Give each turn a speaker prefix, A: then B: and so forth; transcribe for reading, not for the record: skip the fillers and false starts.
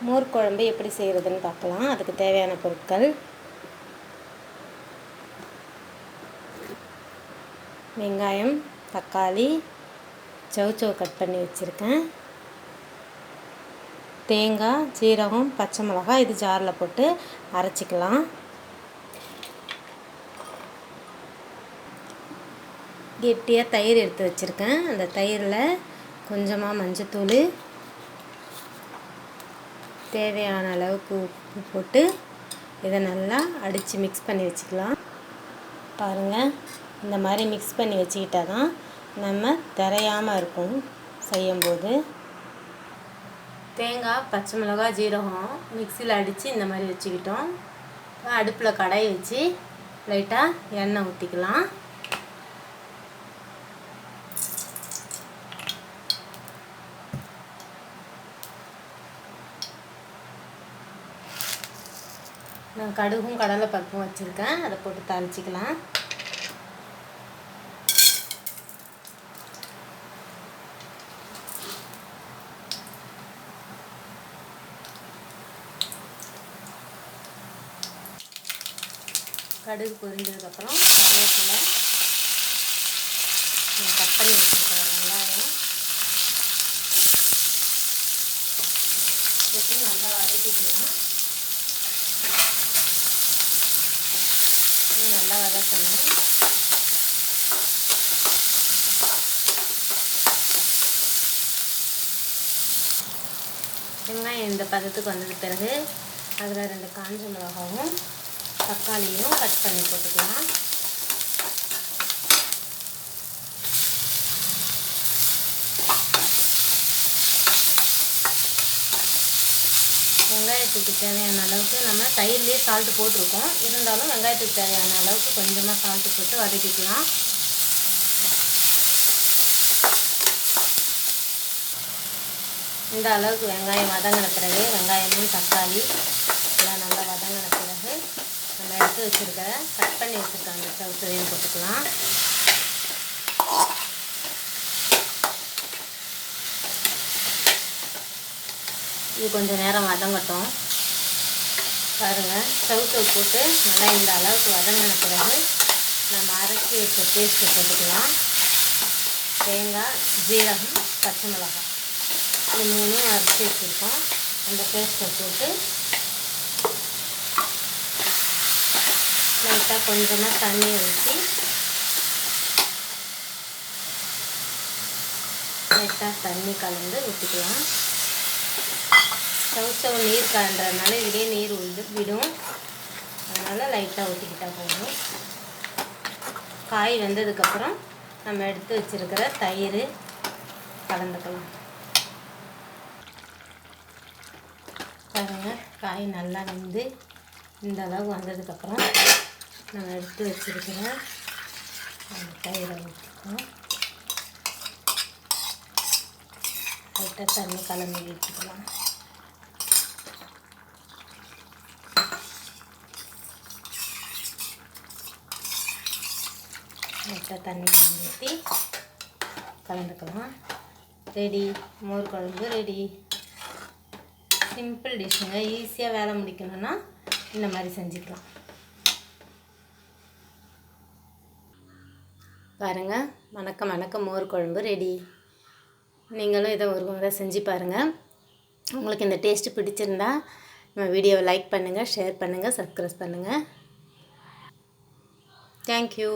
A: மோர் குழம்பு எப்படி செய்கிறதுன்னு பார்க்கலாம். அதுக்கு தேவையான பொருட்கள்: வெங்காயம், தக்காளி, சௌசௌ கட் பண்ணி வச்சுருக்கேன், தேங்காய், ஜீரகம், பச்சை மிளகாய் இது ஜாரில் போட்டு அரைச்சிக்கலாம். கெட்டியாக தயிர் எடுத்து வச்சுருக்கேன். அந்த தயிரில் கொஞ்சமாக மஞ்சத்தூள், தேவையான அளவுக்கு உப்பு போட்டு இதை நல்லா அடித்து மிக்ஸ் பண்ணி வச்சுக்கலாம். பாருங்கள், இந்த மாதிரி மிக்ஸ் பண்ணி வச்சுக்கிட்டா தான் நம்ம திரையாமல் இருக்கும் செய்யும்போது. தேங்காய், பச்சை மிளகாய், ஜீரகம் மிக்சியில் அடித்து இந்த மாதிரி வச்சுக்கிட்டோம். அடுப்பில் கடாய் வச்சு லைட்டாக எண்ணெய் ஊற்றிக்கலாம். நான் கடுகும் கடலை பருப்பும் வச்சுருக்கேன், அதை போட்டு தாளிச்சிக்கலாம். கடுகு பொரிஞ்சதுக்கப்புறம் கருவேப்பிலை, கட் பண்ணி வச்சுருக்கிற வெங்காயம் போட்டு நல்லா வதக்கிக்கலாம். நல்லா வதக்கணும். வெங்காயம் இந்த பதத்துக்கு வந்தது பிறகு அதில் 2 காஞ்ச மிளகாவும் தக்காளியும் கட் பண்ணி போட்டுக்கலாம். வெங்காயத்துக்கு தேவையான அளவுக்கு நம்ம தயிர்லேயே சால்ட்டு போட்டிருக்கோம், இருந்தாலும் வெங்காயத்துக்கு தேவையான அளவுக்கு கொஞ்சமாக சால்ட்டு போட்டு வதக்கிக்கலாம். இந்த அளவுக்கு வெங்காயம் வதங்கின பிறகு வெங்காயமும் தக்காளி எல்லாம் நல்லா வதங்கின பிறகு நம்ம எடுத்து வச்சுருக்கிற கட் பண்ணி வச்சுருக்க அந்த சௌசௌவையும் போட்டுக்கலாம். இது கொஞ்சம் நேரம் வதங்கட்டும். பாருங்கள், சௌசௌ போட்டு நல்லா இந்த அளவுக்கு வதங்கின பிறகு நம்ம அரைச்சி வச்ச பேஸ்ட்டு போட்டுக்கலாம். தேங்காய், ஜீரகம், பச்சை மிளகாய் இது 3 அரைச்சி வச்சுருக்கோம். அந்த பேஸ்ட்டை போட்டு லைட்டாக கொஞ்சமாக தண்ணி ஊற்றி லைட்டாக தண்ணி கலந்து ஊற்றிக்கலாம். சௌசௌ நீர் கலன்றதுனால இதுலேயே நீர் விடும், அதனால் லைட்டாக ஊற்றிக்கிட்டால் போதும். காய் வெந்ததுக்கப்புறம் நம்ம எடுத்து வச்சுருக்கிற தயிர் கலந்துக்கலாம். பாருங்கள், காய் நல்லா வெந்து இந்த அளவு வந்ததுக்கப்புறம் நம்ம எடுத்து வச்சுருக்கிற அந்த தயிரை ஊற்றிக்கலாம். லைட்டாக தண்ணி கலந்து ஊற்றிக்கலாம். லைட்டாக தண்ணி கலந்து ஊற்றி கலந்துக்கலாம். ரெடி, மோர் குழம்பு ரெடி. சிம்பிள் டிஷ்ஷுங்க. ஈஸியாக வேலை முடிக்கணும்னா இந்த மாதிரி செஞ்சுக்கலாம். பாருங்கள், வணக்கம் மோர் குழம்பு ரெடி. நீங்களும் இதை ஒரு முறை செஞ்சு பாருங்கள். உங்களுக்கு இந்த டேஸ்ட்டு பிடிச்சிருந்தா நம்ம வீடியோவை லைக் பண்ணுங்கள், ஷேர் பண்ணுங்கள், சப்ஸ்கிரைப் பண்ணுங்கள். தேங்க்யூ.